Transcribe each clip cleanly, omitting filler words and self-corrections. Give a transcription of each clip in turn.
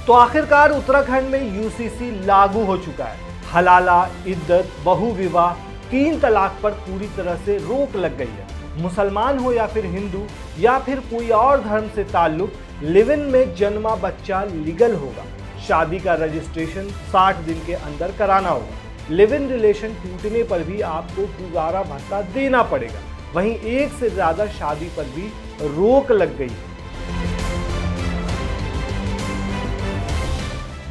तो आखिरकार उत्तराखंड में यूसीसी लागू हो चुका है। हलाला, इद्दत, बहुविवाह, 3 तलाक पर पूरी तरह से रोक लग गई है। मुसलमान हो या फिर हिंदू या फिर कोई और धर्म से ताल्लुक, लिव इन में जन्मा बच्चा लीगल होगा। शादी का रजिस्ट्रेशन 60 दिन के अंदर कराना होगा। लिव इन रिलेशन टूटने पर भी आपको गुजारा भत्ता देना पड़ेगा। वहीं एक से ज्यादा शादी पर भी रोक लग गई है।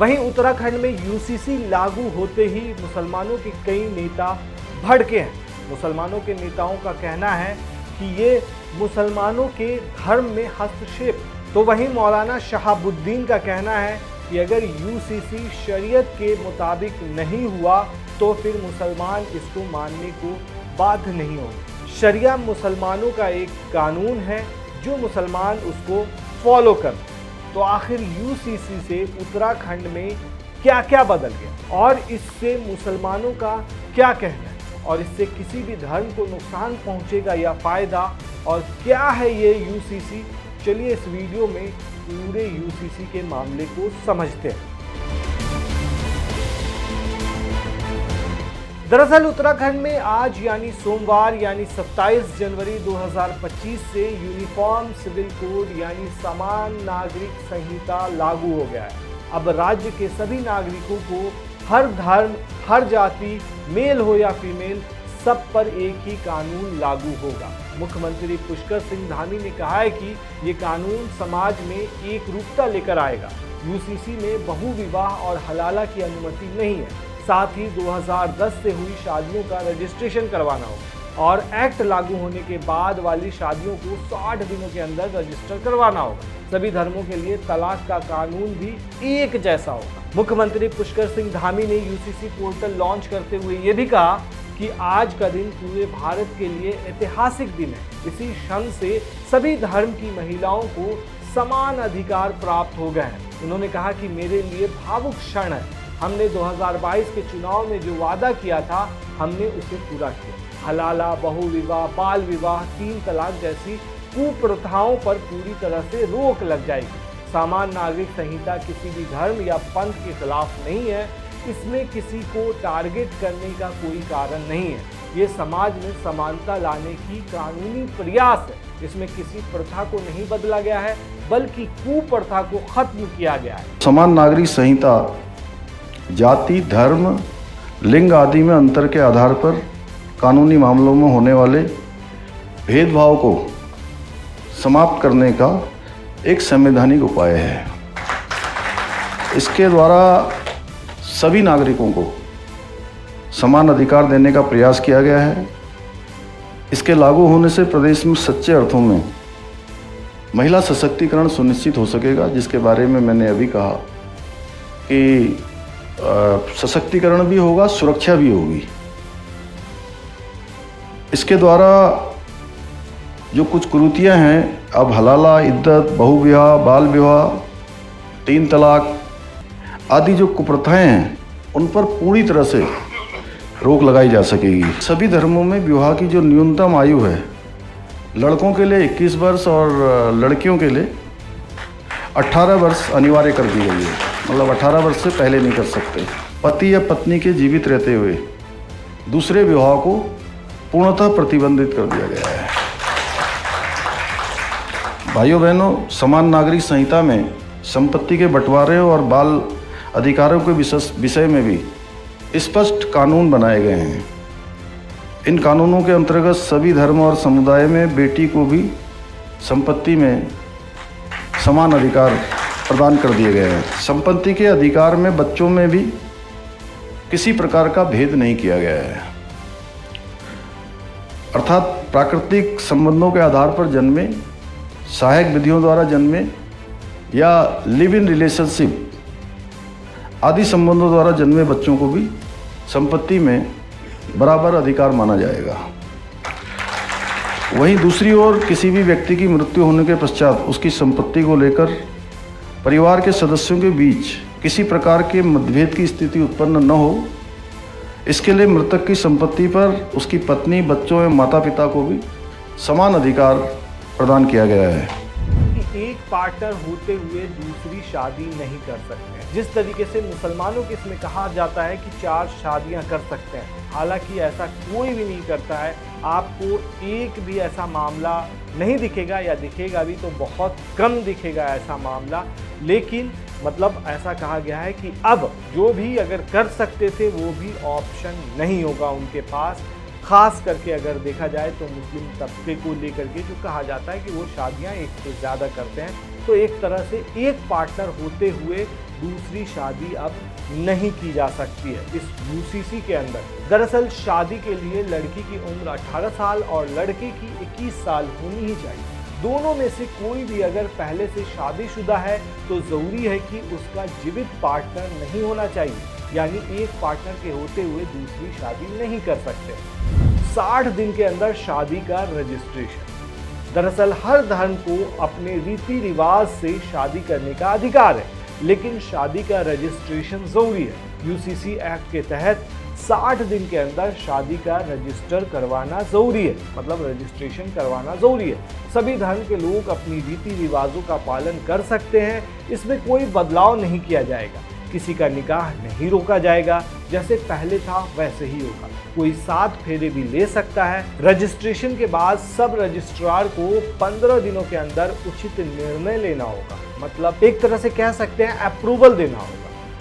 वहीं उत्तराखंड में यूसीसी लागू होते ही मुसलमानों के कई नेता भड़के हैं। मुसलमानों के नेताओं का कहना है कि ये मुसलमानों के धर्म में हस्तक्षेप। तो वहीं मौलाना शहाबुद्दीन का कहना है कि अगर यूसीसी शरीयत के मुताबिक नहीं हुआ तो फिर मुसलमान इसको मानने को बाध्य नहीं होंगे। शरिया मुसलमानों का एक कानून है जो मुसलमान उसको फॉलो करते हैं। तो आखिर यूसीसी से उत्तराखंड में क्या क्या बदल गया और इससे मुसलमानों का क्या कहना है, और इससे किसी भी धर्म को नुकसान पहुंचेगा या फायदा, और क्या है ये यूसीसी, चलिए इस वीडियो में पूरे यूसीसी के मामले को समझते हैं। दरअसल उत्तराखंड में आज यानी सोमवार यानी 27 जनवरी 2025 से यूनिफॉर्म सिविल कोड यानी समान नागरिक संहिता लागू हो गया है। अब राज्य के सभी नागरिकों को हर धर्म, हर जाति, मेल हो या फीमेल, सब पर एक ही कानून लागू होगा। मुख्यमंत्री पुष्कर सिंह धामी ने कहा है कि ये कानून समाज में एक रूपता लेकर आएगा। यूसीसी में बहुविवाह और हलाला की अनुमति नहीं है। साथ ही 2010 से हुई शादियों का रजिस्ट्रेशन करवाना होगा और एक्ट लागू होने के बाद वाली शादियों को 60 दिनों के अंदर रजिस्टर करवाना होगा। सभी धर्मों के लिए तलाक का कानून भी एक जैसा होगा। मुख्यमंत्री पुष्कर सिंह धामी ने यूसीसी पोर्टल लॉन्च करते हुए ये भी कहा कि आज का दिन पूरे भारत के लिए ऐतिहासिक दिन है। इसी क्षण से सभी धर्म की महिलाओं को समान अधिकार प्राप्त हो गए हैं। उन्होंने कहा कि मेरे लिए भावुक क्षण है। हमने 2022 के चुनाव में जो वादा किया था, हमने उसे पूरा किया। हलाला, बहुविवाह, बाल विवाह, 3 तलाक जैसी कुप्रथाओं पर पूरी तरह से रोक लग जाएगी। समान नागरिक संहिता किसी भी धर्म या पंथ के खिलाफ नहीं है। इसमें किसी को टारगेट करने का कोई कारण नहीं है। ये समाज में समानता लाने की कानूनी प्रयास है। इसमें किसी प्रथा को नहीं बदला गया है, बल्कि कुप्रथा को खत्म किया गया है। समान नागरिक संहिता जाति, धर्म, लिंग आदि में अंतर के आधार पर कानूनी मामलों में होने वाले भेदभाव को समाप्त करने का एक संवैधानिक उपाय है। इसके द्वारा सभी नागरिकों को समान अधिकार देने का प्रयास किया गया है। इसके लागू होने से प्रदेश में सच्चे अर्थों में महिला सशक्तिकरण सुनिश्चित हो सकेगा, जिसके बारे में मैंने अभी कहा कि सशक्तिकरण भी होगा, सुरक्षा भी होगी। इसके द्वारा जो कुछ कुरीतियाँ हैं, अब हलाला, इद्दत, बहुविवाह, बाल विवाह, 3 तलाक आदि जो कुप्रथाएं हैं, उन पर पूरी तरह से रोक लगाई जा सकेगी। सभी धर्मों में विवाह की जो न्यूनतम आयु है, लड़कों के लिए 21 वर्ष और लड़कियों के लिए 18 वर्ष अनिवार्य कर दी गई है। मतलब 18 वर्ष से पहले नहीं कर सकते। पति या पत्नी के जीवित रहते हुए दूसरे विवाह को पूर्णतः प्रतिबंधित कर दिया गया है। भाइयों बहनों, समान नागरिक संहिता में संपत्ति के बंटवारे और बाल अधिकारों के विषय में भी स्पष्ट कानून बनाए गए हैं। इन कानूनों के अंतर्गत सभी धर्म और समुदाय में बेटी को भी संपत्ति में समान अधिकार प्रदान कर दिए गए हैं। संपत्ति के अधिकार में बच्चों में भी किसी प्रकार का भेद नहीं किया गया है। अर्थात प्राकृतिक संबंधों के आधार पर जन्मे, सहायक विधियों द्वारा जन्मे या लिव इन रिलेशनशिप आदि संबंधों द्वारा जन्मे बच्चों को भी संपत्ति में बराबर अधिकार माना जाएगा। वहीं दूसरी ओर किसी भी व्यक्ति की मृत्यु होने के पश्चात उसकी संपत्ति को लेकर परिवार के सदस्यों के बीच किसी प्रकार के मतभेद की स्थिति उत्पन्न न हो, इसके लिए मृतक की संपत्ति पर उसकी पत्नी, बच्चों एवं माता पिता को भी समान अधिकार प्रदान किया गया है कि एक पार्टनर होते हुए दूसरी शादी नहीं कर सकते। जिस तरीके से मुसलमानों के इसमें कहा जाता है कि 4 शादियां कर सकते हैं, हालांकि ऐसा कोई भी नहीं करता है। आपको एक भी ऐसा मामला नहीं दिखेगा, या दिखेगा भी तो बहुत कम दिखेगा ऐसा मामला। लेकिन मतलब ऐसा कहा गया है कि अब जो भी अगर कर सकते थे वो भी ऑप्शन नहीं होगा उनके पास। खास करके अगर देखा जाए तो मुस्लिम तबके को लेकर के जो कहा जाता है कि वो शादियां एक से ज़्यादा करते हैं, तो एक तरह से एक पार्टनर होते हुए दूसरी शादी अब नहीं की जा सकती है इस यूसीसी के अंदर। दरअसल शादी के लिए लड़की की उम्र 18 साल और लड़के की 21 साल होनी ही चाहिए। दोनों में से कोई भी अगर पहले से शादीशुदा है तो ज़रूरी है कि उसका जीवित पार्टनर नहीं होना चाहिए, यानी एक पार्टनर के होते हुए दूसरी शादी नहीं कर सकते। 60 दिन के अंदर शादी का रजिस्ट्रेशन। दरअसल हर धर्म को अपने रीति रिवाज से शादी करने का अधिकार है, लेकिन शादी का रजिस्ट्रेशन जरूरी है। यूसीसी एक्ट के तहत 60 दिन के अंदर शादी का रजिस्टर करवाना जरूरी है, मतलब रजिस्ट्रेशन करवाना जरूरी है। सभी धर्म के लोग अपनी रीति रिवाजों का पालन कर सकते हैं, इसमें कोई बदलाव नहीं किया जाएगा। किसी का निकाह नहीं रोका जाएगा, जैसे पहले था वैसे ही होगा। कोई 7 फेरे भी ले सकता है। रजिस्ट्रेशन के बाद सब रजिस्ट्रार को 15 दिनों के अंदर उचित निर्णय लेना होगा, मतलब एक तरह से कह सकते हैं अप्रूवल देना होगा।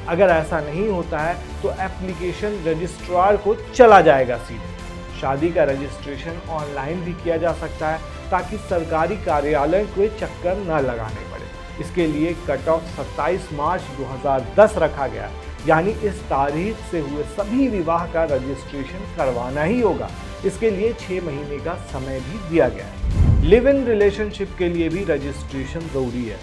अगर ऐसा नहीं होता है तो एप्लीकेशन रजिस्ट्रार को चला जाएगा सीधे। शादी का रजिस्ट्रेशन ऑनलाइन भी किया जा सकता है, ताकि सरकारी कार्यालय को चक्कर न लगाने पड़े। इसके लिए कट ऑफ 27 मार्च 2010 रखा गया, यानी इस तारीख से हुए सभी विवाह का रजिस्ट्रेशन करवाना ही होगा। इसके लिए 6 महीने का समय भी दिया गया है। लिव इन रिलेशनशिप के लिए भी रजिस्ट्रेशन जरूरी है।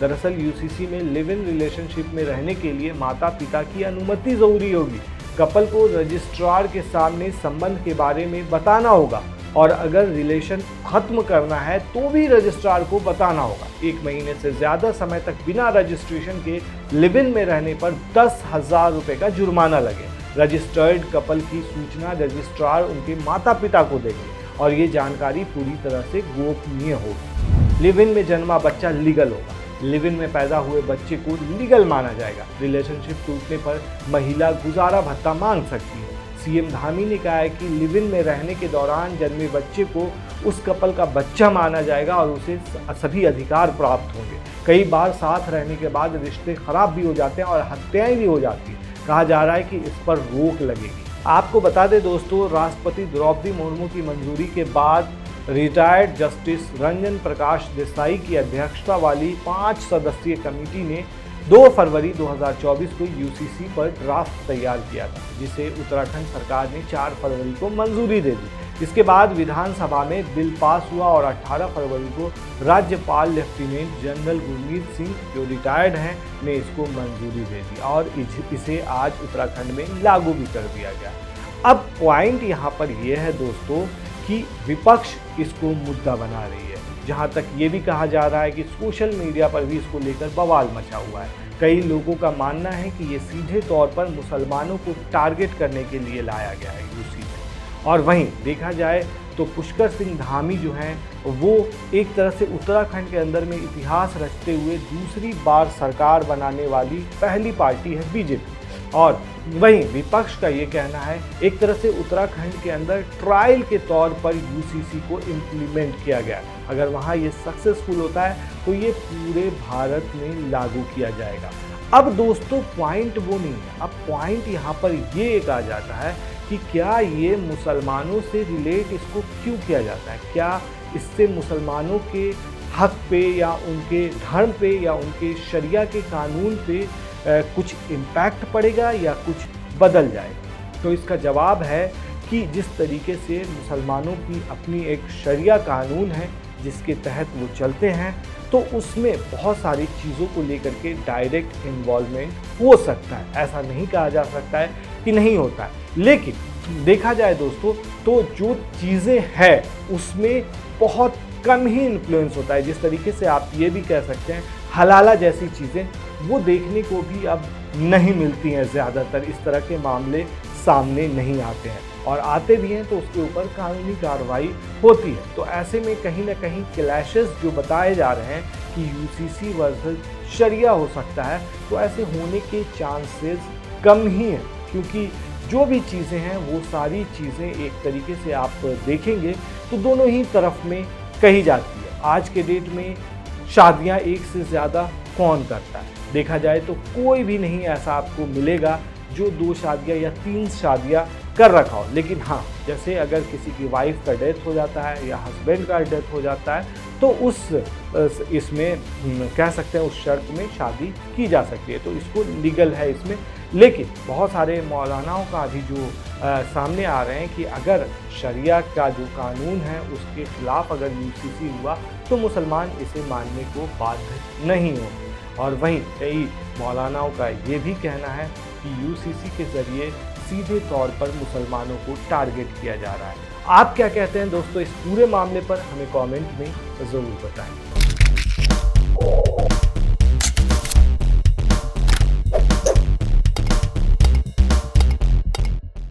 दरअसल यूसीसी में लिव इन रिलेशनशिप में रहने के लिए माता पिता की अनुमति जरूरी होगी। कपल को रजिस्ट्रार के सामने संबंध के बारे में बताना होगा, और अगर रिलेशन खत्म करना है तो भी रजिस्ट्रार को बताना होगा। 1 महीने से ज़्यादा समय तक बिना रजिस्ट्रेशन के लिव इन में रहने पर 10,000 रुपये का जुर्माना लगे। रजिस्टर्ड कपल की सूचना रजिस्ट्रार उनके माता पिता को देंगे, और ये जानकारी पूरी तरह से गोपनीय होगी। लिव इन में जन्मा बच्चा लीगल होगा। लिव इन में पैदा हुए बच्चे को लीगल माना जाएगा। रिलेशनशिप टूटने पर महिला गुजारा भत्ता मांग सकती है। सीएम धामी ने कहा है कि लिव इन में रहने के दौरान जन्मे बच्चे को उस कपल का बच्चा माना जाएगा और उसे सभी अधिकार प्राप्त होंगे। कई बार साथ रहने के बाद रिश्ते खराब भी हो जाते हैं और हत्याएं भी हो जाती हैं। कहा जा रहा है कि इस पर रोक लगेगी। आपको बता दें दोस्तों, राष्ट्रपति द्रौपदी मुर्मू की मंजूरी के बाद रिटायर्ड जस्टिस रंजन प्रकाश देसाई की अध्यक्षता वाली 5 सदस्यीय कमेटी ने 2 फरवरी 2024 को यूसीसी पर ड्राफ्ट तैयार किया था, जिसे उत्तराखंड सरकार ने 4 फरवरी को मंजूरी दे दी। इसके बाद विधानसभा में बिल पास हुआ और 18 फरवरी को राज्यपाल लेफ्टिनेंट जनरल गुरमीत सिंह, जो रिटायर्ड हैं, ने इसको मंजूरी दे दी और इसे आज उत्तराखंड में लागू भी कर दिया गया। अब पॉइंट यहाँ पर यह है दोस्तों कि विपक्ष इसको मुद्दा बना रही है। जहाँ तक ये भी कहा जा रहा है कि सोशल मीडिया पर भी इसको लेकर बवाल मचा हुआ है। कई लोगों का मानना है कि ये सीधे तौर पर मुसलमानों को टारगेट करने के लिए लाया गया है यूसी में। और वहीं देखा जाए तो पुष्कर सिंह धामी जो हैं वो एक तरह से उत्तराखंड के अंदर में इतिहास रचते हुए दूसरी बार सरकार बनाने वाली पहली पार्टी है बीजेपी। और वहीं विपक्ष का ये कहना है एक तरह से उत्तराखंड के अंदर ट्रायल के तौर पर यूसीसी को इम्प्लीमेंट किया गया। अगर वहाँ ये सक्सेसफुल होता है तो ये पूरे भारत में लागू किया जाएगा। अब दोस्तों पॉइंट वो नहीं है, अब पॉइंट यहाँ पर ये एक आ जाता है कि क्या ये मुसलमानों से रिलेट इसको क्यों किया जाता है? क्या इससे मुसलमानों के हक पे या उनके धर्म पे या उनके शरिया के कानून पे कुछ इम्पैक्ट पड़ेगा या कुछ बदल जाएगा? तो इसका जवाब है कि जिस तरीके से मुसलमानों की अपनी एक शरिया कानून है जिसके तहत वो चलते हैं, तो उसमें बहुत सारी चीज़ों को लेकर के डायरेक्ट इन्वॉल्वमेंट हो सकता है। ऐसा नहीं कहा जा सकता है कि नहीं होता है, लेकिन देखा जाए दोस्तों तो जो चीज़ें हैं उसमें बहुत कम ही इन्फ्लुएंस होता है। जिस तरीके से आप ये भी कह सकते हैं हलाला जैसी चीज़ें वो देखने को भी अब नहीं मिलती हैं, ज़्यादातर इस तरह के मामले सामने नहीं आते हैं, और आते भी हैं तो उसके ऊपर कानूनी कार्रवाई होती है। तो ऐसे में कहीं ना कहीं क्लैशेस जो बताए जा रहे हैं कि यूसीसी वर्सेस शरिया हो सकता है, तो ऐसे होने के चांसेस कम ही हैं, क्योंकि जो भी चीज़ें हैं वो सारी चीज़ें एक तरीके से आप देखेंगे तो दोनों ही तरफ में कही जाती है। आज के डेट में शादियां एक से ज़्यादा कौन करता है? देखा जाए तो कोई भी नहीं ऐसा आपको मिलेगा जो 2 शादियां या 3 शादियां कर रखा हो। लेकिन हाँ, जैसे अगर किसी की वाइफ का डेथ हो जाता है या हस्बैंड का डेथ हो जाता है तो इसमें कह सकते हैं उस शर्त में शादी की जा सकती है, तो इसको लीगल है इसमें। लेकिन बहुत सारे मौलानाओं का अभी जो सामने आ रहे हैं कि अगर शरिया का जो कानून है उसके खिलाफ अगर यूसीसी हुआ तो मुसलमान इसे मानने को बाध्य नहीं होंगे। और वहीं कई मौलानाओं का ये भी कहना है कि यूसीसी के ज़रिए सीधे तौर पर मुसलमानों को टारगेट किया जा रहा है। आप क्या कहते हैं दोस्तों इस पूरे मामले पर? हमें कमेंट में ज़रूर बताएं।